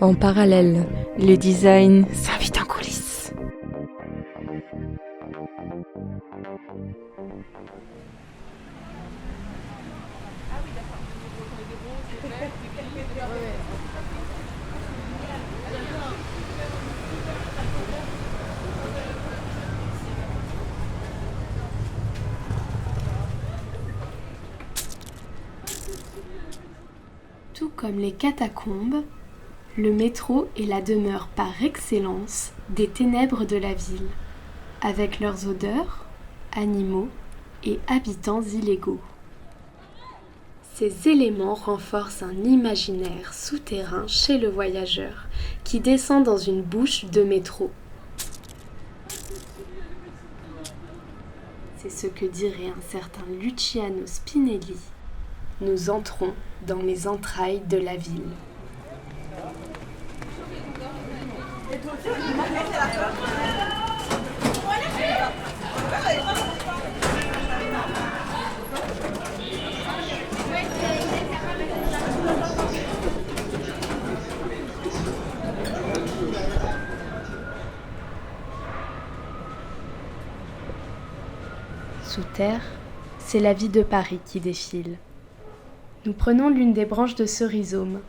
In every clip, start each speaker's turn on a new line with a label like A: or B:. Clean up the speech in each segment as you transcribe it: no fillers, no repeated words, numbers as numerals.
A: En parallèle, le design s'invite en coulisses.
B: Tout comme les catacombes, le métro est la demeure par excellence des ténèbres de la ville, avec leurs odeurs, animaux et habitants illégaux. Ces éléments renforcent un imaginaire souterrain chez le voyageur qui descend dans une bouche de métro. C'est ce que dirait un certain Luciano Spinelli. Nous entrons dans les entrailles de la ville. Sous terre, c'est la vie de Paris qui défile. Nous prenons l'une des branches de ce rhizome.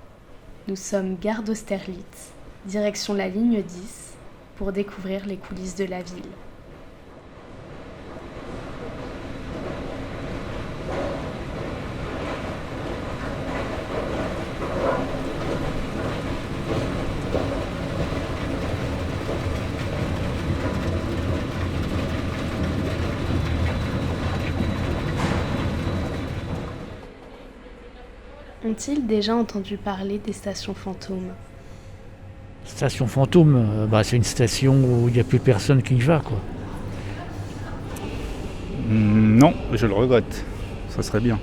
B: Nous sommes gare d'Austerlitz, direction la ligne 10, pour découvrir les coulisses de la ville. Ont-ils déjà entendu parler des stations fantômes ?
C: Station fantôme, c'est une station où il n'y a plus personne qui y va, quoi.
D: Non, je le regrette. Ça serait bien.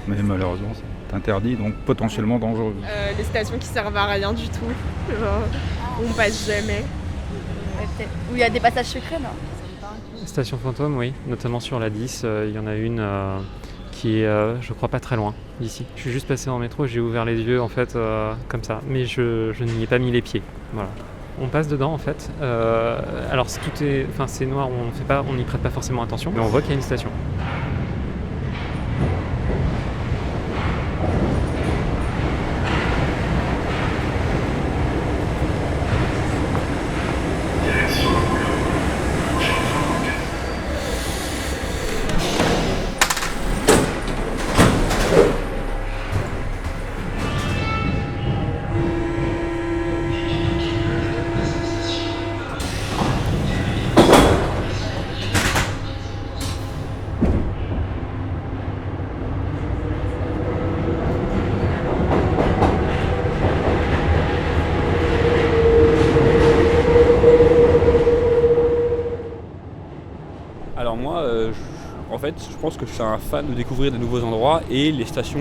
D: Mais malheureusement, c'est interdit, donc potentiellement dangereux.
E: Les stations qui servent à rien du tout. Genre, on passe jamais.
F: Où il y a des passages secrets, non ?
G: Station fantôme, oui. Notamment sur la 10, il y en a une qui est, je crois, pas très loin d'ici. Je suis juste passé en métro, j'ai ouvert les yeux, en fait, comme ça. Mais je n'y ai pas mis les pieds. Voilà. On passe dedans, en fait. Alors, c'est noir, on n'y prête pas forcément attention, mais on voit qu'il y a une station.
H: Alors moi, je pense que je suis un fan de découvrir de nouveaux endroits et les stations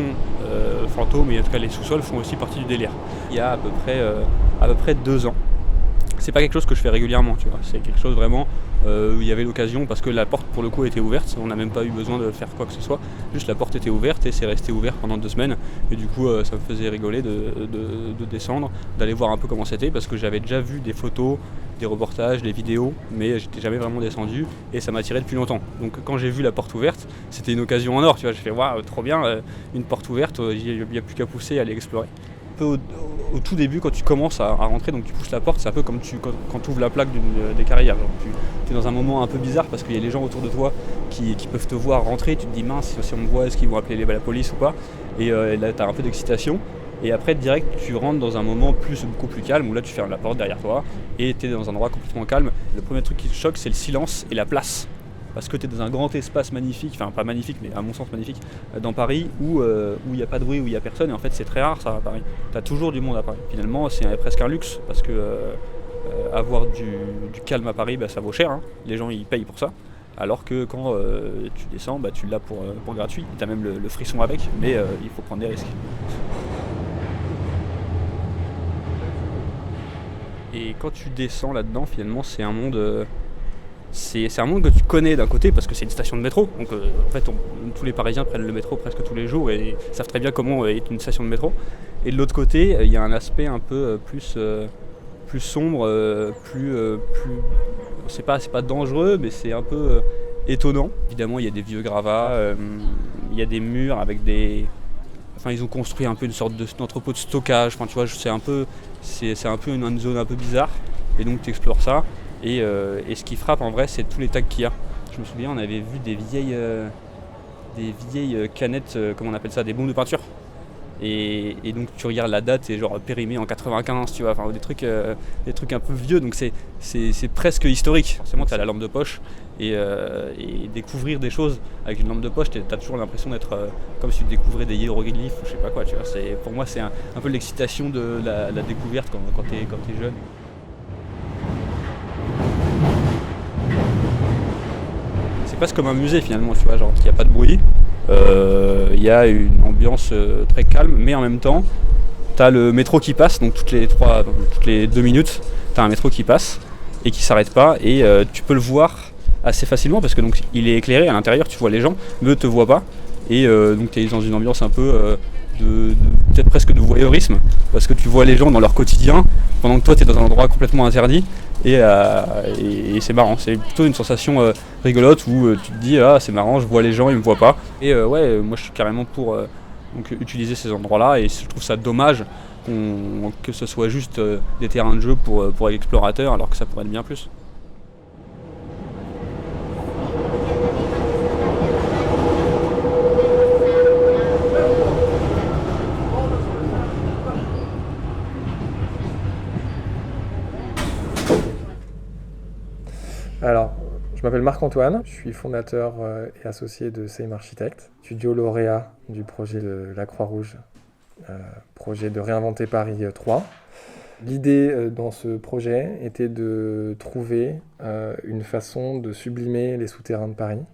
H: fantômes et en tout cas les sous-sols font aussi partie du délire. Il y a à peu près 2 ans. C'est pas quelque chose que je fais régulièrement, tu vois. C'est quelque chose vraiment où il y avait l'occasion parce que la porte pour le coup était ouverte. On n'a même pas eu besoin de faire quoi que ce soit. Juste la porte était ouverte et c'est resté ouvert pendant 2 semaines. Et du coup, ça me faisait rigoler de descendre, d'aller voir un peu comment c'était parce que j'avais déjà vu des photos, des reportages, des vidéos, mais j'étais jamais vraiment descendu et ça m'attirait depuis longtemps. Donc quand j'ai vu la porte ouverte, c'était une occasion en or, tu vois. J'ai fait waouh, trop bien, une porte ouverte, il n'y a plus qu'à pousser et aller explorer. Au tout début, quand tu commences à rentrer, donc tu pousses la porte, c'est un peu comme quand tu ouvres la plaque des carrières. Tu es dans un moment un peu bizarre parce qu'il y a les gens autour de toi qui peuvent te voir rentrer. Tu te dis mince, si on me voit, est-ce qu'ils vont appeler la police ou pas ? Et là, tu as un peu d'excitation. Et après, direct, tu rentres dans un moment beaucoup plus calme où là, tu fermes la porte derrière toi et tu es dans un endroit complètement calme. Le premier truc qui te choque, c'est le silence et la place. Parce que tu es dans un grand espace magnifique, enfin pas magnifique, mais à mon sens magnifique, dans Paris, où il n'y a pas de bruit, où il n'y a personne. Et en fait, c'est très rare ça à Paris. Tu as toujours du monde à Paris. Finalement, c'est presque un luxe parce que avoir du calme à Paris, ça vaut cher. Hein. Les gens, ils payent pour ça. Alors que quand tu descends, tu l'as pour gratuit. Tu as même le frisson avec, mais il faut prendre des risques. Et quand tu descends là-dedans, finalement, c'est un monde c'est un monde que tu connais d'un côté parce que c'est une station de métro. Donc en fait, tous les Parisiens prennent le métro presque tous les jours et savent très bien comment est une station de métro. Et de l'autre côté, il y a un aspect un peu plus sombre, plus c'est pas dangereux, mais c'est un peu étonnant. Évidemment, il y a des vieux gravats, il y a des murs avec des... Enfin, ils ont construit un peu une sorte d'entrepôt de stockage. Enfin, tu vois, c'est un peu une zone un peu bizarre. Et donc, tu explores ça. Et ce qui frappe, en vrai, c'est tous les tags qu'il y a. Je me souviens, on avait vu des vieilles canettes, comment on appelle ça, des bombes de peinture. Et donc tu regardes la date et genre périmée en 95, tu vois, enfin des trucs un peu vieux, donc c'est presque historique. Forcément, tu as la lampe de poche et découvrir des choses avec une lampe de poche, tu as toujours l'impression d'être comme si tu découvrais des hiéroglyphes ou je sais pas quoi, tu vois. Pour moi, c'est un peu l'excitation de la découverte quand t'es jeune. C'est presque comme un musée finalement, tu vois, genre il n'y a pas de bruit. Il y a une ambiance très calme, mais en même temps, tu as le métro qui passe, donc toutes les 2 minutes, tu as un métro qui passe et qui s'arrête pas, et tu peux le voir assez facilement parce que donc, il est éclairé à l'intérieur, tu vois les gens, mais eux te voient pas, et donc tu es dans une ambiance un peu peut-être presque de voyeurisme, parce que tu vois les gens dans leur quotidien, pendant que toi tu es dans un endroit complètement interdit. Et c'est marrant, c'est plutôt une sensation rigolote où tu te dis ah c'est marrant, je vois les gens, ils me voient pas. Et moi je suis carrément pour donc, utiliser ces endroits-là, et je trouve ça dommage que ce soit juste des terrains de jeu pour l'explorateur alors que ça pourrait être bien plus.
I: Alors, je m'appelle Marc-Antoine, je suis fondateur et associé de CM Architectes, studio lauréat du projet de la Croix-Rouge, projet de réinventer Paris 3. L'idée dans ce projet était de trouver une façon de sublimer les souterrains de Paris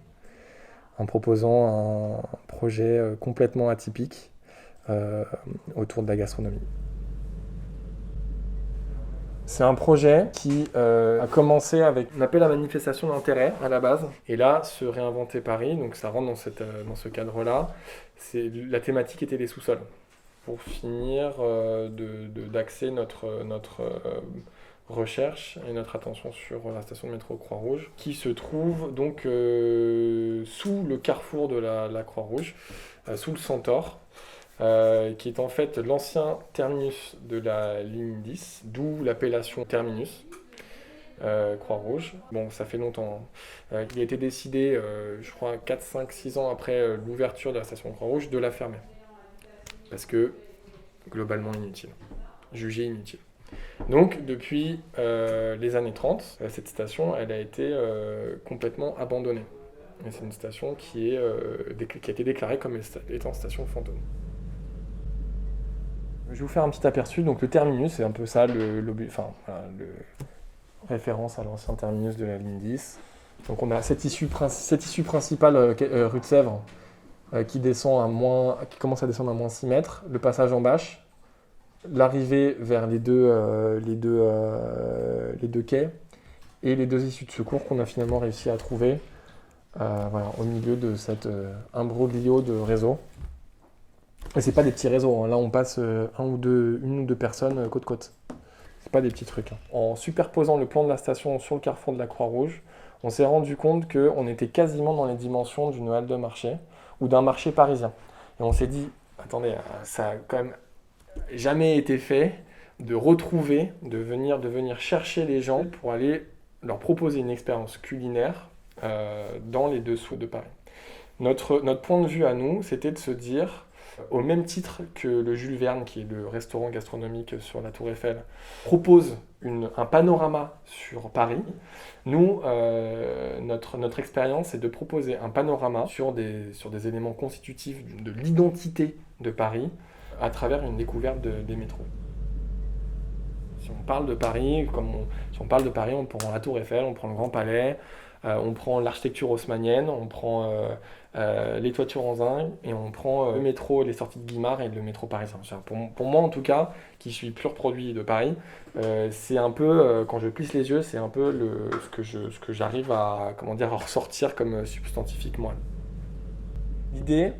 I: en proposant un projet complètement atypique autour de la gastronomie. C'est un projet qui a commencé avec un appel à manifestation d'intérêt à la base. Et là, se réinventer Paris, donc ça rentre dans ce cadre-là. La thématique était les sous-sols. Pour finir d'axer notre recherche et notre attention sur la station de métro Croix-Rouge, qui se trouve donc sous le carrefour de la Croix-Rouge, sous le Centaure. Qui est en fait l'ancien terminus de la ligne 10, d'où l'appellation terminus Croix-Rouge. Bon, ça fait longtemps. Il a été décidé, je crois, 4, 5, 6 ans après l'ouverture de la station Croix-Rouge, de la fermer. Parce que, globalement inutile. Jugé inutile. Donc, depuis les années 30, cette station, elle a été complètement abandonnée. Et c'est une station qui a été déclarée comme étant station fantôme. Je vais vous faire un petit aperçu. Donc le terminus, c'est un peu ça, le référence à l'ancien terminus de la ligne 10. Donc on a cette issue principale rue de Sèvres qui commence à descendre à moins 6 mètres, le passage en bâche, l'arrivée vers les deux quais et les 2 issues de secours qu'on a finalement réussi à trouver au milieu de cet imbroglio de réseaux. Et c'est pas des petits réseaux, hein. Là on passe une ou deux personnes côte-côte. C'est pas des petits trucs. Hein. En superposant le plan de la station sur le carrefour de la Croix-Rouge, on s'est rendu compte qu'on était quasiment dans les dimensions d'une halle de marché ou d'un marché parisien. Et on s'est dit, attendez, ça a quand même jamais été fait de venir chercher les gens pour aller leur proposer une expérience culinaire dans les dessous de Paris. Notre point de vue à nous, c'était de se dire, au même titre que le Jules Verne, qui est le restaurant gastronomique sur la Tour Eiffel, propose un panorama sur Paris, nous, notre expérience, c'est de proposer un panorama sur des éléments constitutifs de l'identité de Paris à travers une découverte des métros. Si on parle de Paris, on prend la Tour Eiffel, on prend le Grand Palais, On prend l'architecture haussmannienne, on prend les toitures en zinc et on prend le métro, les sorties de Guimard et le métro parisien. Pour moi en tout cas, qui suis pur produit de Paris, c'est un peu, quand je plisse les yeux, c'est un peu ce que j'arrive à, à ressortir comme substantifique moelle. L'idée,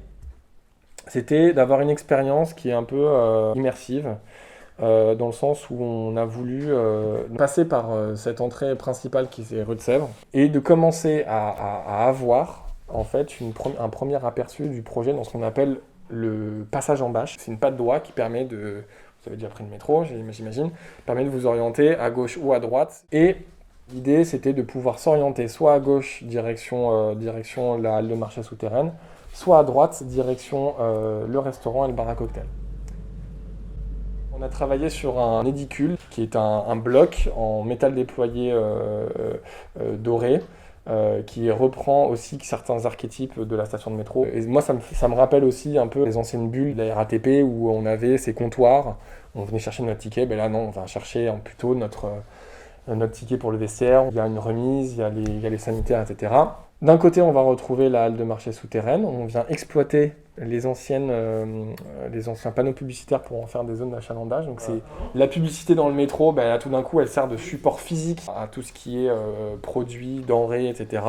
I: c'était d'avoir une expérience qui est un peu immersive, dans le sens où on a voulu passer par cette entrée principale qui est rue de Sèvres et de commencer à avoir en fait un premier aperçu du projet dans ce qu'on appelle le passage en bâche. C'est une patte d'oie qui permet de, vous avez déjà pris le métro j'imagine, permet de vous orienter à gauche ou à droite. Et l'idée c'était de pouvoir s'orienter soit à gauche direction la halle de marché souterraine, soit à droite direction le restaurant et le bar à cocktail. On a travaillé sur un édicule qui est un bloc en métal déployé doré qui reprend aussi certains archétypes de la station de métro. Et moi, ça me rappelle aussi un peu les anciennes bulles de la RATP où on avait ces comptoirs, on venait chercher notre ticket, ben là non, on va chercher plutôt notre ticket pour le vestiaire, il y a une remise, il y a les sanitaires, etc. D'un côté, on va retrouver la halle de marché souterraine, on vient exploiter les anciens panneaux publicitaires pour en faire des zones d'achalandage. Donc c'est la publicité dans le métro, là, tout d'un coup, elle sert de support physique à tout ce qui est produits, denrées, etc.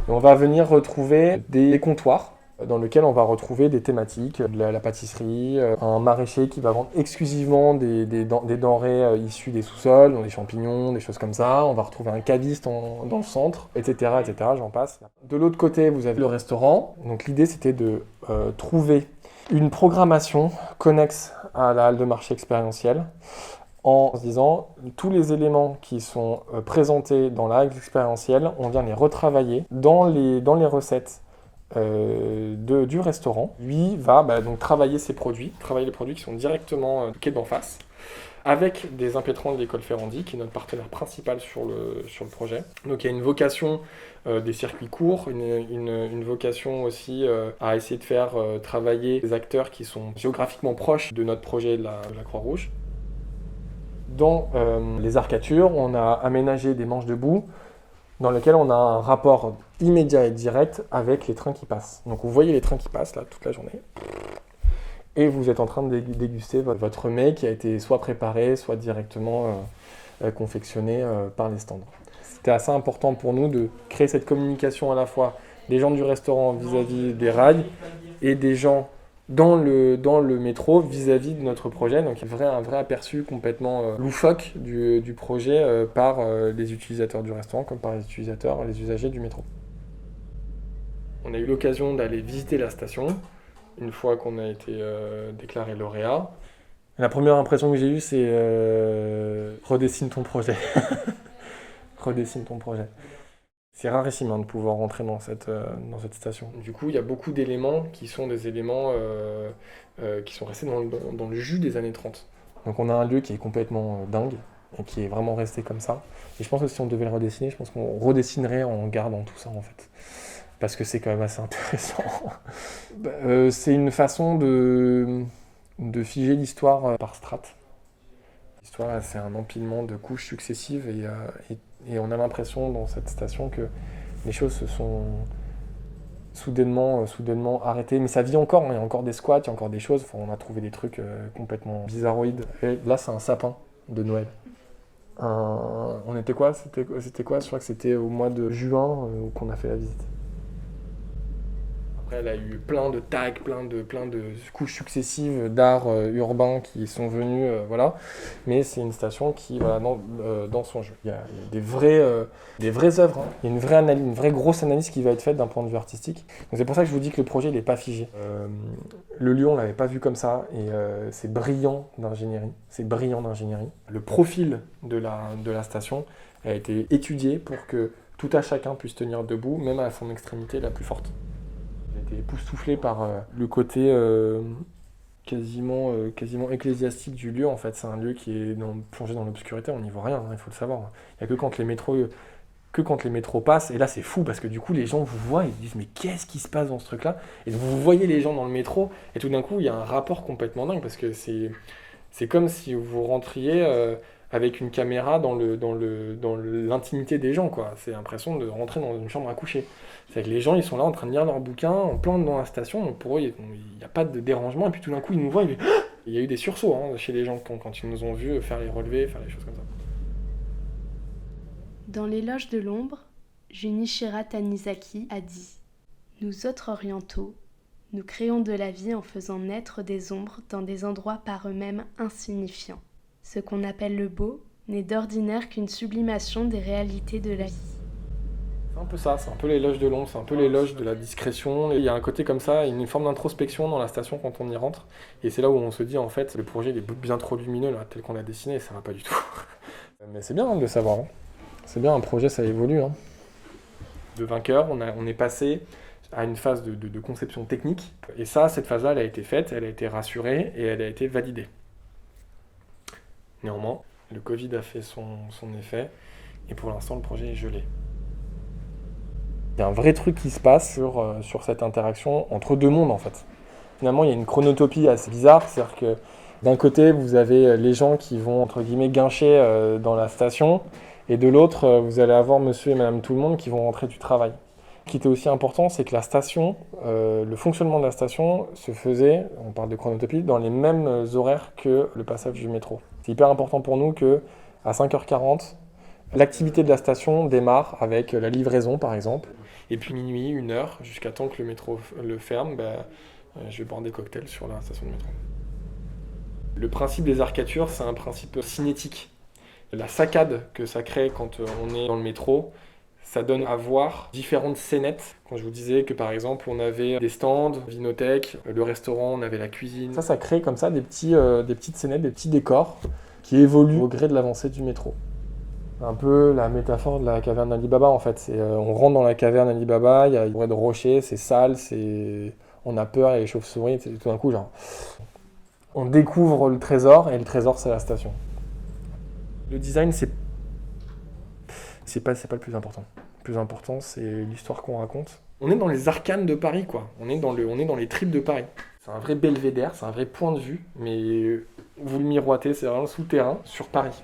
I: Et on va venir retrouver des comptoirs dans lesquels on va retrouver des thématiques, de la pâtisserie, un maraîcher qui va vendre exclusivement des denrées issues des sous-sols, donc des champignons, des choses comme ça. On va retrouver un caviste dans le centre, etc., etc., j'en passe. De l'autre côté, vous avez le restaurant. Donc l'idée, c'était de trouver une programmation connexe à la halle de marché expérientielle en se disant tous les éléments qui sont présentés dans la halle expérientielle, on vient les retravailler dans les recettes du restaurant. Lui va donc travailler les produits qui sont directement quai d'en face, avec des impétrants de l'école Ferrandi, qui est notre partenaire principal sur le projet. Donc il y a une vocation des circuits courts, une vocation aussi à essayer de faire travailler des acteurs qui sont géographiquement proches de notre projet de la Croix-Rouge. Dans les arcatures, on a aménagé des manches debout dans lesquelles on a un rapport immédiat et direct avec les trains qui passent. Donc vous voyez les trains qui passent là toute la journée et vous êtes en train de déguster votre mets qui a été soit préparé, soit directement confectionné par les stands. C'était assez important pour nous de créer cette communication à la fois des gens du restaurant vis-à-vis des rails et des gens dans le métro vis-à-vis de notre projet. Donc il y a un vrai aperçu complètement loufoque du projet par les utilisateurs du restaurant comme par les usagers du métro. On a eu l'occasion d'aller visiter la station une fois qu'on a été déclaré lauréat. La première impression que j'ai eue, c'est redessine ton projet. Redessine ton projet. C'est rarissime de pouvoir rentrer dans cette station. Du coup, il y a beaucoup d'éléments qui sont des éléments qui sont restés dans le jus des années 30. Donc on a un lieu qui est complètement dingue et qui est vraiment resté comme ça. Et je pense que si on devait le redessiner, je pense qu'on redessinerait en gardant tout ça en fait. Parce que c'est quand même assez intéressant. C'est une façon de figer l'histoire par strates. L'histoire, c'est un empilement de couches successives et on a l'impression dans cette station que les choses se sont soudainement arrêtées. Mais ça vit encore, il y a encore des squats, il y a encore des choses. Enfin, on a trouvé des trucs complètement bizarroïdes. Et là, c'est un sapin de Noël. On était quoi ? C'était quoi ? Je crois que c'était au mois de juin qu'on a fait la visite. Après, elle a eu plein de tags, plein de couches successives d'art urbain qui sont venus, voilà. Mais c'est une station qui, voilà, dans son jeu. Il y a des vraies œuvres, hein. Il y a une vraie grosse analyse qui va être faite d'un point de vue artistique. Donc c'est pour ça que je vous dis que le projet n'est pas figé. Le lieu, on l'avait pas vu comme ça, et c'est brillant d'ingénierie. Le profil de la station a été étudié pour que tout à chacun puisse tenir debout, même à son extrémité la plus forte. J'ai été époustouflé par le côté quasiment ecclésiastique du lieu. En fait, c'est un lieu qui est plongé dans l'obscurité, on n'y voit rien, hein, il faut le savoir. Il n'y a que quand les métros passent, et là c'est fou parce que du coup les gens vous voient et ils disent mais qu'est-ce qui se passe dans ce truc-là ? Et vous voyez les gens dans le métro et tout d'un coup il y a un rapport complètement dingue parce que c'est comme si vous rentriez avec une caméra dans l'intimité des gens, quoi. C'est l'impression de rentrer dans une chambre à coucher. C'est que les gens, ils sont là en train de lire leurs bouquins, en plein dans la station, donc pour eux, il n'y a pas de dérangement, et puis tout d'un coup, ils nous voient, il y a eu des sursauts chez les gens quand ils nous ont vus faire les relevés, faire les choses comme ça.
B: Dans l'éloge de l'ombre, Junichiro Tanizaki a dit « Nous autres orientaux, nous créons de la vie en faisant naître des ombres dans des endroits par eux-mêmes insignifiants. Ce qu'on appelle le beau n'est d'ordinaire qu'une sublimation des réalités de la vie. »
I: C'est un peu ça, c'est un peu l'éloge de l'ombre, c'est un peu l'éloge de la discrétion. Il y a un côté comme ça, une forme d'introspection dans la station quand on y rentre. Et c'est là où on se dit, en fait, le projet il est bien trop lumineux, là, tel qu'on l'a dessiné, ça va pas du tout. Mais c'est bien de le savoir. Hein. C'est bien, un projet, ça évolue. Hein. De vainqueur, on est passé à une phase de conception technique. Et ça, cette phase-là, elle a été faite, elle a été rassurée et elle a été validée. Néanmoins, le Covid a fait son effet. Et pour l'instant, le projet est gelé. Il y a un vrai truc qui se passe sur cette interaction entre deux mondes en fait. Finalement, il y a une chronotopie assez bizarre, c'est-à-dire que d'un côté, vous avez les gens qui vont entre guillemets guincher dans la station, et de l'autre, vous allez avoir monsieur et madame tout le monde qui vont rentrer du travail. Ce qui était aussi important, c'est que la station, le fonctionnement de la station se faisait, on parle de chronotopie, dans les mêmes horaires que le passage du métro. C'est hyper important pour nous qu'à 5h40, l'activité de la station démarre avec la livraison par exemple. Et puis minuit, 1h, jusqu'à temps que le métro le ferme, je vais boire des cocktails sur la station de métro. Le principe des arcatures, c'est un principe cinétique. La saccade que ça crée quand on est dans le métro, ça donne à voir différentes scénettes. Quand je vous disais que par exemple, on avait des stands, Vinothèque, le restaurant, on avait la cuisine. Ça crée comme ça des petites scénettes, des petits décors qui évoluent au gré de l'avancée du métro. Un peu la métaphore de la caverne d'Ali Baba en fait. On rentre dans la caverne d'Ali Baba, il y a une bourrée de rochers, c'est sale, on a peur, il y a les chauves-souris, tout d'un coup genre... On découvre le trésor et le trésor c'est la station. Le design c'est pas le plus important. Le plus important c'est l'histoire qu'on raconte. On est dans les arcanes de Paris quoi. On est dans les tripes de Paris. C'est un vrai belvédère, c'est un vrai point de vue, mais vous le miroitez, c'est vraiment le souterrain sur Paris.